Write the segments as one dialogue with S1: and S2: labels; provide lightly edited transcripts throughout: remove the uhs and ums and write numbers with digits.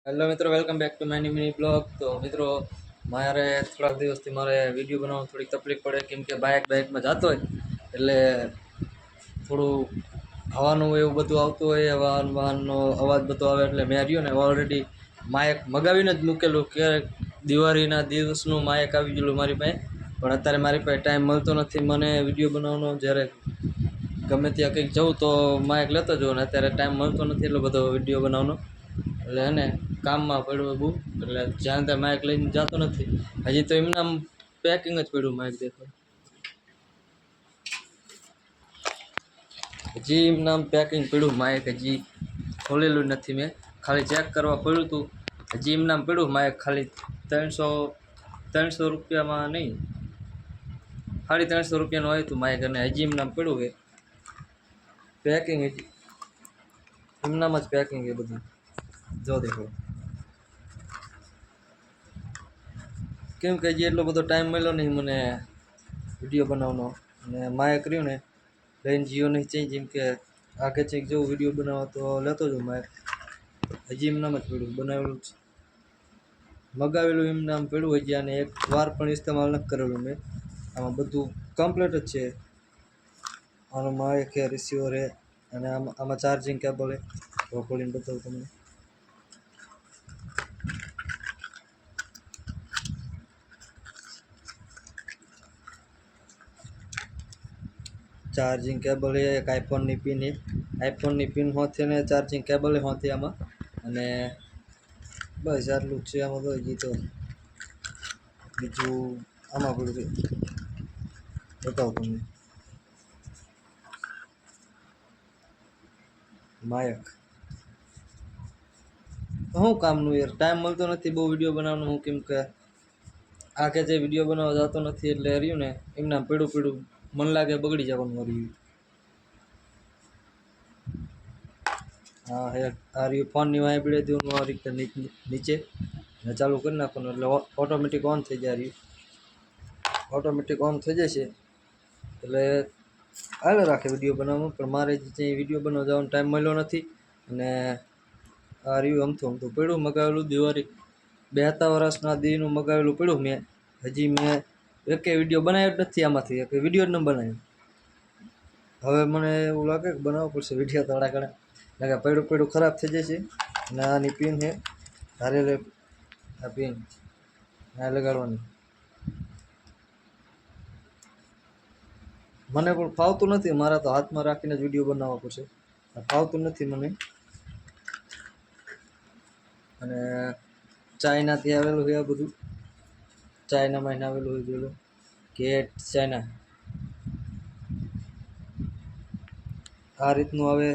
S1: Hello મિત્રો, welcome back to my mini blog. તો મિત્રો, મારે થોડાક દિવસથી મારે વિડીયો બનાવવામાં થોડીક તકલીફ પડે, કેમ કે બાઇકમાં જતો હોય એટલે થોડું હવાનું એવું બધું આવતું હોય, વાહનનો અવાજ બધો આવે. એટલે મેં રહ્યું ને ઓલરેડી માયક મગાવીને જ મૂકેલું કે દિવાળીના દિવસનું માયક આવી ગયેલું મારી પાસે. પણ અત્યારે મારી પાસે ટાઈમ મળતો નથી મને વિડીયો બનાવવાનો. જ્યારે ગમે ત્યાં કંઈક જવું તો માયક લેતો જવું, ને અત્યારે ટાઈમ મળતો નથી એટલો બધો વિડીયો બનાવવાનો. એટલે એને કામમાં પડ્યું બહુ, એટલે જ્યાં ત્યાં માઇક લઈને જતો નથી. હજી તો એમને આમ પેકિંગ જ પડ્યું માઇક. દેખો, હજી એમને આમ પેકિંગ પડ્યું માઇક, હજી ખોલેલું નથી. મેં ખાલી ચેક કરવા પડ્યું હતું. હજી એમને આમ પડ્યું માઇક, ખાલી 300 રૂપિયામાં નહીં, 350 રૂપિયાનું આવ્યું હતું માઇક, અને હજી એમને આમ પડ્યું છે પેકિંગ. હજી એમનામાં જ પેકિંગ એ બધું જો દેખો. કેમ કે હજી એટલો બધો ટાઈમ મળ્યો નહીં મને વિડીયો બનાવવાનો. અને માયક રહ્યું ને લઈને જીઓ નહીં ચેન્જ, જેમ કે આગે ચેક જેવું વિડીયો બનાવવા તો લેતો જ માયક. હજી એમનામ જ પડ્યું, બનાવેલું જ મગાવેલું એમને આમ પડ્યું હજી. અને એક વાર પણ ઇસ્તેમાલ નથી કરેલું મેં. આમાં બધું કમ્પ્લીટ જ છે. આનો માયક છે, રિસીવર છે, અને આમાં ચાર્જિંગ કેબલ છે. તો ખોલીને બતાવું તમને. ચાર્જિંગ કેબલ છે, એક આઈફોનની પિન છે. આઈફોનની પિન હોતી ને ચાર્જિંગ કેબલ હોતી આમાં. અને બસ આટલું જ છે આમાં. તો હજી તો બીજું આમાં પડ્યું બતાવો તમને. માયક શું કામનું યાર, ટાઈમ મળતો નથી બહુ વિડીયો બનાવવાનો. હું કેમ કે આગે જે વિડીયો બનાવવા જતો નથી એટલે રહ્યું ને એમને પીડું મન લાગે બગડી જવાનું રહ્યું. હા હે, આ રહ્યું ફોનની વાંહે પીડે દેવાનું આ રીતે નીચે, ને ચાલુ કરી નાખવાનું એટલે ઓટોમેટિક ઓન થઈ જાય. રહ્યું ઓટોમેટિક ઓન થઈ જશે એટલે હાલે રાખે વિડીયો બનાવવાનું. પણ મારે જે વિડીયો બનાવવા જવાનો ટાઈમ મળ્યો નથી. અને આ રહ્યું અમથું પડ્યું મગાવેલું દિવાળી 2 વર્ષના દીનું મગાવેલું પડ્યું મેં. હજી મેં એકે વિડીયો બનાવ્યો જ નથી આમાંથી, એક વિડીયો જ ન બનાવ્યો. હવે મને એવું લાગે કે બનાવવો પડશે વિડીયો થોડા ઘણા, લાગે પડ્યું ખરાબ થઈ જશે. અને આની પિન છે ધારેલે, આ પિન આ લગાડવાની. મને પણ ફાવતું નથી, મારા તો હાથમાં રાખીને જ વિડીયો બનાવવા પડશે. ફાવતું નથી મને. અને ચાઇનાથી આવેલું છે આ બધું, ચાઇનામાં આવેલું હોય જોયું, ગેટ ચાઇના. આ રીતનું આવે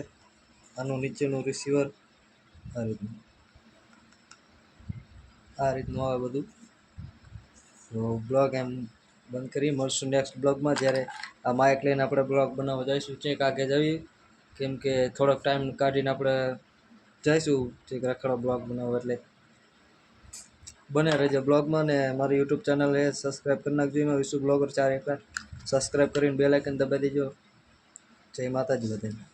S1: આનું નીચેનું રિસીવર, આ રીતનું આવે બધું. તો બ્લોગ એમ બંધ કરી, મળશું નેક્સ્ટ બ્લોગમાં. જ્યારે આ માઇક લઈને આપણે બ્લોગ બનાવવા જઈશું ચેક આગે જઈએ, કેમ કે થોડોક ટાઈમ કાઢીને આપણે જઈશું ચેક રખડો બ્લોગ બનાવવા. એટલે બને રહેજો બ્લોગમાં. ને મારી યુટ્યુબ ચેનલ એ સબસ્ક્રાઈબ કરી નાખજો. એમાં વિશુ બ્લોગર 4 એકવાર સબસ્ક્રાઈબ કરીને બેલ આઇકન દબાવી દેજો. જય માતાજી બધાને.